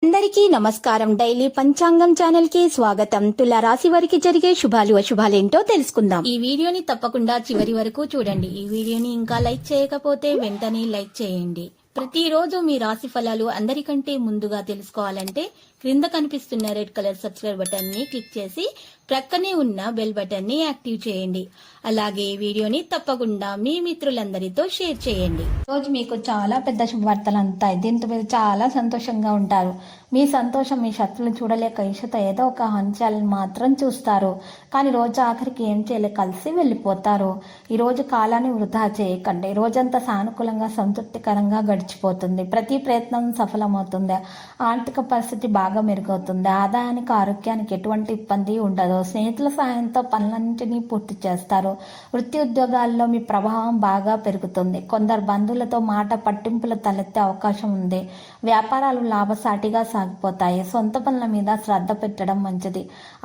అందరికీ నమస్కారం. డైలీ పంచాంగం ఛానల్ కి స్వాగతం. తుల రాశి వారికి జరిగే శుభాలు అశుభాలేంటో తెలుసుకుందాం. ఈ వీడియోని తప్పకుండా చివరి వరకు చూడండి. ఈ వీడియోని ఇంకా లైక్ చేయకపోతే వెంటనే లైక్ చేయండి. ప్రతిరోజు మీ రాశి ఫలాలు అందరికంటే ముందుగా తెలుసుకోవాలంటే క్రింద కనిపిస్తున్న రెడ్ కలర్ సబ్స్క్రైబ్ బటన్ ని క్లిక్ చేసి ప్రక్కనే ఉన్న బెల్ బటన్ ని యాక్టివ్ చేయండి. అలాగే వీడియోని తప్పకుండా మీ మిత్రులందరితో షేర్ చేయండి. రోజు మీకు చాలా పెద్ద శుభవార్తలు అందుతాయి. దీంతో మీరు చాలా సంతోషంగా ఉంటారు. మీ సంతోషం మీ శత్రులు చూడలేక ఈషతో ఏదో ఒక హంచాలను మాత్రం చూస్తారు. కానీ రోజు ఆఖరికి ఏం చేయలేక కలిసి వెళ్ళిపోతారు. ఈ రోజు కాలాన్ని వృధా చేయకండి. రోజంతా సానుకూలంగా సంతృప్తికరంగా గడిచిపోతుంది. ప్రతి ప్రయత్నం సఫలమవుతుంది. ఆర్థిక పరిస్థితి బాగా మెరుగవుతుంది. ఆదాయానికి ఆరోగ్యానికి ఎటువంటి ఇబ్బంది ఉండదు. స్నేహితుల సాయంతో పనులన్నింటినీ పూర్తి చేస్తారు. వృత్తి ఉద్యోగాల్లో మీ ప్రభావం బాగా పెరుగుతుంది. కొందరు బంధువులతో మాట పట్టింపులు తలెత్తే అవకాశం ఉంది. వ్యాపారాలు లాభసాటిగా సాగిపోతాయి. సొంత పనుల మీద శ్రద్ధ పెట్టడం మంచిది.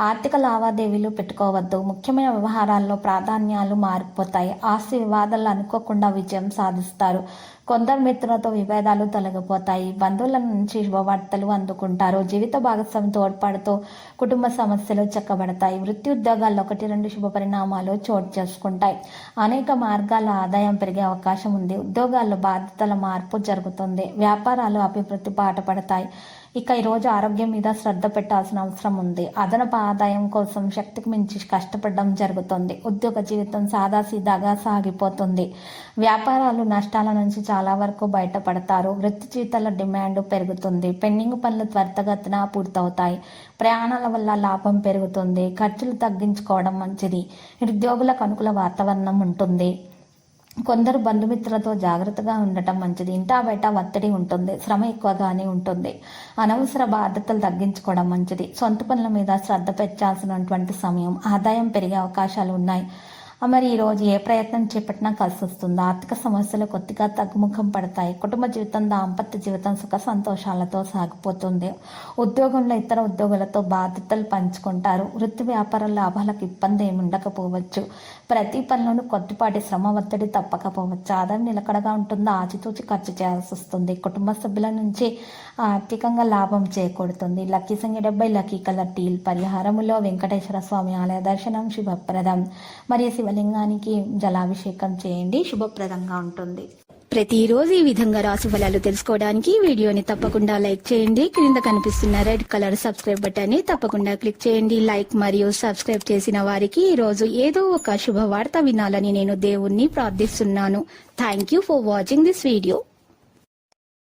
ఆర్థిక లావాదేవీలు పెట్టుకోవద్దు. ముఖ్యమైన వ్యవహారాల్లో ప్రాధాన్యాలు మారిపోతాయి. ఆస్తి వివాదాలు అనుకోకుండా విజయం సాధిస్తారు. కొందరు మిత్రులతో విభేదాలు తొలగిపోతాయి. బంధువుల నుంచి శుభవార్తలు అందుకుంటారు. జీవిత భాగస్వామి తోడ్పాటుతో కుటుంబ సమస్యలు చక్కబడతాయి. వృత్తి ఉద్యోగాల్లో 1-2 శుభ పరిణామాలు చోటు చేసుకుంటాయి. అనేక మార్గాల ఆదాయం పెరిగే అవకాశం ఉంది. ఉద్యోగాల్లో బాధ్యతల మార్పు జరుగుతుంది. వ్యాపారాలు అభివృద్ధి బాట పడతాయి. ఇక ఈరోజు ఆరోగ్యం మీద శ్రద్ధ పెట్టాల్సిన అవసరం ఉంది. అదనపు ఆదాయం కోసం శక్తికి మించి కష్టపడడం జరుగుతుంది. ఉద్యోగ జీవితం సాదాసీదాగా సాగిపోతుంది. వ్యాపారాలు నష్టాల నుంచి చాలా వరకు బయటపడతారు. వృత్తి జీవితాల డిమాండ్ పెరుగుతుంది. పెండింగ్ పనులు త్వరితగతిన పూర్తవుతాయి. ప్రయాణాల వల్ల లాభం పెరుగుతుంది. ఖర్చులు తగ్గించుకోవడం మంచిది. నిరుద్యోగులకు అనుకూల వాతావరణం ఉంటుంది. కొందరు బంధుమిత్రులతో జాగ్రత్తగా ఉండటం మంచిది. ఇంటా బయట ఒత్తిడి ఉంటుంది. శ్రమ ఎక్కువగానే ఉంటుంది. అనవసర బాధ్యతలు తగ్గించుకోవడం మంచిది. సొంత పనుల మీద శ్రద్ధ పెట్టాల్సినటువంటి సమయం. ఆదాయం పెరిగే అవకాశాలు ఉన్నాయి. మరి ఈరోజు ఏ ప్రయత్నం చేపట్టినా కలిసి వస్తుంది. ఆర్థిక సమస్యలు కొద్దిగా తగ్గుముఖం పడతాయి. కుటుంబ జీవితం దాంపత్య జీవితం సుఖ సంతోషాలతో సాగిపోతుంది. ఉద్యోగంలో ఇతర ఉద్యోగులతో బాధ్యతలు పంచుకుంటారు. వృత్తి వ్యాపార లాభాలకు ఇబ్బంది ఏమి ఉండకపోవచ్చు. ప్రతి పనిలోనూ కొద్దిపాటి శ్రమ ఒత్తిడి తప్పకపోవచ్చు. ఆదాయం నిలకడగా ఉంటుందో ఆచితూచి ఖర్చు చేయాల్సి వస్తుంది. కుటుంబ సభ్యుల నుంచి ఆర్థికంగా లాభం చేకూరుతుంది. లక్కీ సంఖ్య 70, లక్కీ కలర్ టీల్. పరిహారములో వెంకటేశ్వర స్వామి ఆలయ దర్శనం శుభప్రదం. మరియు శివలింగానికి జలాభిషేకం చేయండి. శుభప్రదంగా ఉంటుంది. ప్రతిరోజు ఈ విధంగా రాశి ఫలాలు తెలుసుకోవడానికి వీడియోని తప్పకుండా లైక్ చేయండి. క్రింద కనిపిస్తున్న రెడ్ కలర్ సబ్స్క్రైబ్ బటన్ ని తప్పకుండా క్లిక్ చేయండి. లైక్ మరియు సబ్స్క్రైబ్ చేసిన వారికి ఈ రోజు ఏదో ఒక శుభవార్త వినాలని నేను దేవుణ్ణి ప్రార్థిస్తున్నాను. Thank you for watching this video.